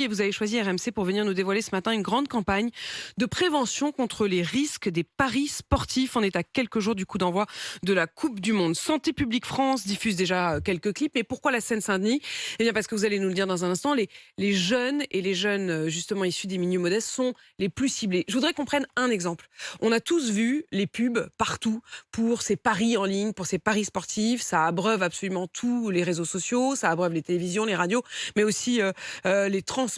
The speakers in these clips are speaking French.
Et vous avez choisi RMC pour venir nous dévoiler ce matin une grande campagne de prévention contre les risques des paris sportifs. On est à quelques jours du coup d'envoi de la Coupe du Monde. Santé publique France diffuse déjà quelques clips. Et pourquoi la Seine-Saint-Denis? Eh bien parce que vous allez nous le dire dans un instant, les jeunes et les jeunes justement issus des milieux modestes sont les plus ciblés. Je voudrais qu'on prenne un exemple. On a tous vu les pubs partout pour ces paris en ligne, pour ces paris sportifs. Ça abreuve absolument tous les réseaux sociaux, ça abreuve les télévisions, les radios, mais aussi les transports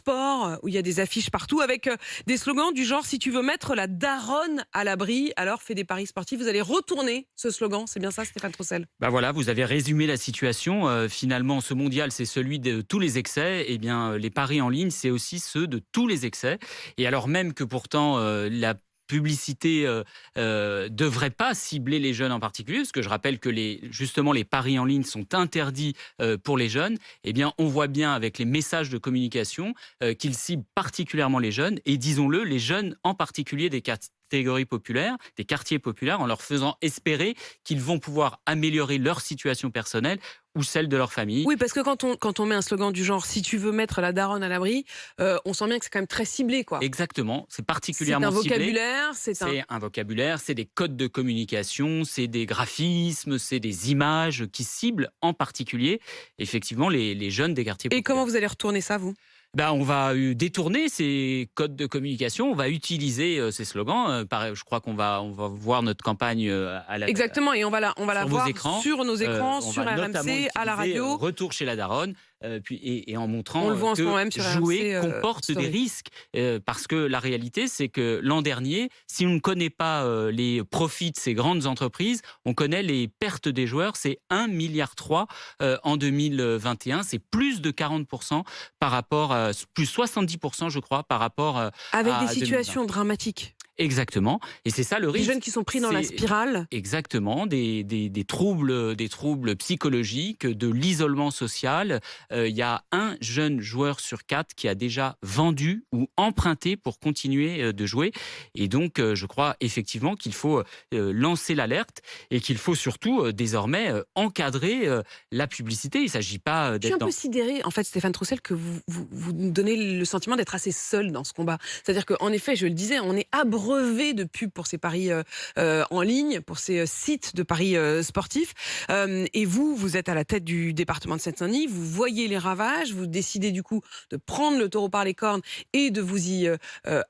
où il y a des affiches partout avec des slogans du genre: si tu veux mettre la daronne à l'abri, alors fais des paris sportifs. Vous allez retourner ce slogan, c'est bien ça, Stéphane Troussel? Bah voilà, vous avez résumé la situation. Finalement, ce mondial, c'est celui de tous les excès. Eh bien, les paris en ligne, c'est aussi ceux de tous les excès. Et alors même que pourtant, la publicité devrait pas cibler les jeunes en particulier, parce que je rappelle que justement les paris en ligne sont interdits pour les jeunes. Eh bien, on voit bien avec les messages de communication qu'ils ciblent particulièrement les jeunes, et disons-le, les jeunes en particulier des catégories populaires, des quartiers populaires, en leur faisant espérer qu'ils vont pouvoir améliorer leur situation personnelle ou celle de leur famille. Oui, parce que quand on met un slogan du genre: si tu veux mettre la daronne à l'abri, on sent bien que c'est quand même très ciblé, quoi. Exactement, c'est C'est particulièrement un ciblé. vocabulaire, C'est un vocabulaire, c'est des codes de communication, c'est des graphismes, c'est des images qui ciblent en particulier, effectivement, les jeunes des quartiers Et comment populaires. vous allez retourner ça, vous? Ben, on va détourner ces codes de communication, on va utiliser ces slogans. Je crois on va voir notre campagne Exactement, et on va la sur nos voir écrans. sur nos écrans, On sur va notamment RMC, à la utiliser radio. Retour chez la daronne, et en On montrant le voit en ce que moment même sur jouer RMC comporte des Story. risques. Parce que la réalité, c'est que l'an dernier, si on ne connaît pas les profits de ces grandes entreprises, on connaît les pertes des joueurs. C'est 1,3 milliard en 2021. C'est plus de 40% par rapport, plus 70% je crois, par rapport Avec des à 2020. situations dramatiques. Exactement. Et c'est ça le Des risque. jeunes qui sont pris dans la C'est spirale. exactement des troubles psychologiques, de l'isolement social. Il y a un jeune joueur sur 4 qui a déjà vendu ou emprunté pour continuer de jouer. Et donc, je crois effectivement qu'il faut lancer l'alerte, et qu'il faut surtout désormais encadrer la publicité. Il ne s'agit pas Je suis d'être un dans... peu sidérée, en fait, Stéphane Troussel, que vous nous donnez le sentiment d'être assez seul dans ce combat. C'est-à-dire qu'en effet, je le disais, on est abreuvé de pubs pour ces paris en ligne, pour ces sites de paris sportifs. Et vous êtes à la tête du département de Seine-Saint-Denis, vous voyez les ravages, vous décidez du coup de prendre le taureau par les cornes et de vous y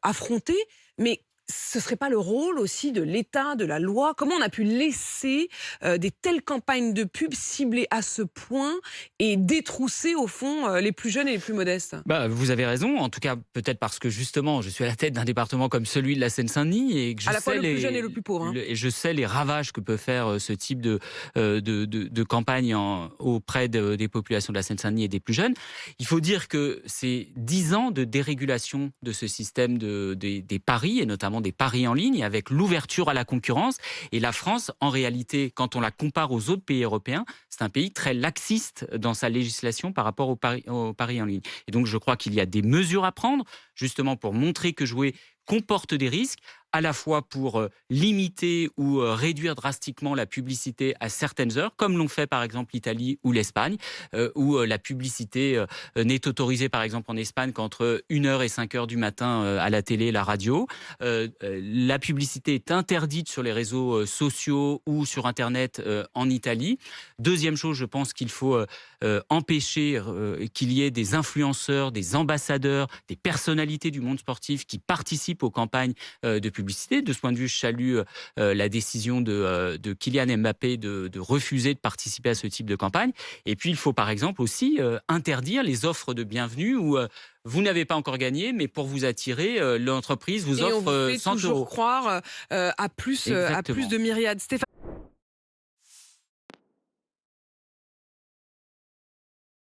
affronter. Mais ce ne serait pas le rôle aussi de l'État, de la loi? Comment on a pu laisser des telles campagnes de pub ciblées à ce point et détrousser au fond les plus jeunes et les plus modestes? Bah, vous avez raison, en tout cas peut-être parce que justement je suis à la tête d'un département comme celui de la Seine-Saint-Denis, et que je À la fois sais le plus jeune et le plus pauvre, hein. et je sais les ravages que peut faire ce type de campagne auprès des populations de la Seine-Saint-Denis et des plus jeunes. Il faut dire que c'est 10 ans de dérégulation de ce système des paris, et notamment des paris en ligne, avec l'ouverture à la concurrence. Et la France, en réalité, quand on la compare aux autres pays européens, c'est un pays très laxiste dans sa législation par rapport aux paris en ligne. Et donc, je crois qu'il y a des mesures à prendre, justement pour montrer que jouer comporte des risques, à la fois pour limiter ou réduire drastiquement la publicité à certaines heures, comme l'ont fait par exemple l'Italie ou l'Espagne, où la publicité n'est autorisée par exemple en Espagne qu'entre 1h et 5h du matin à la télé, la radio. La publicité est interdite sur les réseaux sociaux ou sur Internet en Italie. Deuxième chose, je pense qu'il faut empêcher qu'il y ait des influenceurs, des ambassadeurs, des personnalités du monde sportif qui participent aux campagnes de publicité. De ce point de vue, je salue la décision de Kylian Mbappé de refuser de participer à ce type de campagne. Et puis, il faut par exemple aussi interdire les offres de bienvenue où vous n'avez pas encore gagné, mais pour vous attirer, l'entreprise vous Et on vous offre fait 100 toujours euros. croire à plus Exactement. de myriades. Stéphane